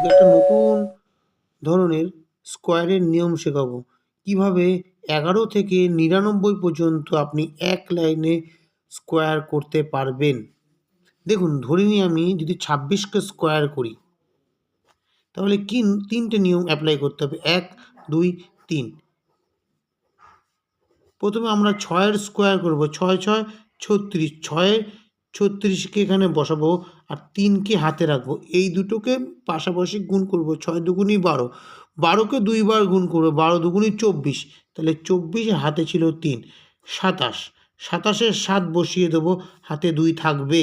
আজকে একটা নতুন ধরনের স্কোয়ারের নিয়ম শেখাবো। কিভাবে 11 থেকে 99 পর্যন্ত আপনি এক লাইনে স্কোয়ার করতে পারবেন। দেখুন, ধরে নিই আমি যদি 26কে স্কোয়ার করি, তাহলে তিনটে নিয়ম অ্যাপ্লাই করতে হবে। 1, 2, 3। প্রথমে আমরা 6-এর স্কোয়ার করব। 6, 6, 36। 6-এর 36কে এখানে বসাবো আর 3কে হাতে রাখবো। এই দুটোকে পাশাপাশি গুণ করব। 6 দুগুণই 12। 12কে 2 বার গুণ করব। 12 দুগুণই 24। তাহলে 24 হাতে ছিল 3, 27। 27-এর 7 বসিয়ে দেবো, হাতে 2 থাকবে।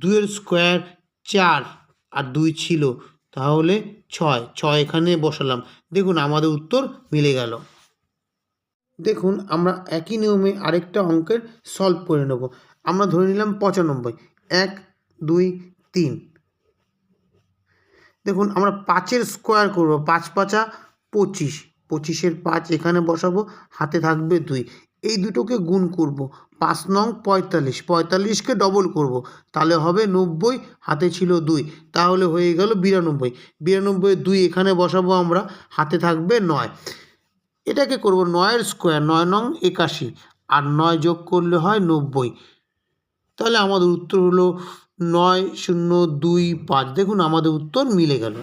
2-এর স্কোয়ার 4 আর 2 ছিল, তাহলে 6। 6 এখানে বসালাম। দেখুন আমাদের উত্তর মিলে গেল। দেখুন আমরা একই নিয়মে আরেকটা অঙ্কের সলভ করে নেব। আমরা ধরে নিলাম 95। 1, 2, 3। দেখুন আমরা 5-এর স্কোয়ার করব। 5 5 25। 25-এর 5 এখানে বসাবো, হাতে থাকবে 2। এই দুটোকে গুণ করব। 5 নং 45। 45কে ডবল করব, তাহলে হবে 90, হাতে ছিল 2, তাহলে হয়ে গেল 92। 92-এর 2 এখানে বসাবো আমরা, হাতে থাকবে 9। এটাকে করব 9-এর স্কোয়ার। 9 নং 81 আর 9 যোগ করলে হয় 90। তাহলে আমাদের উত্তর হলো 9025। দেখুন আমাদের উত্তর মিলে গেল।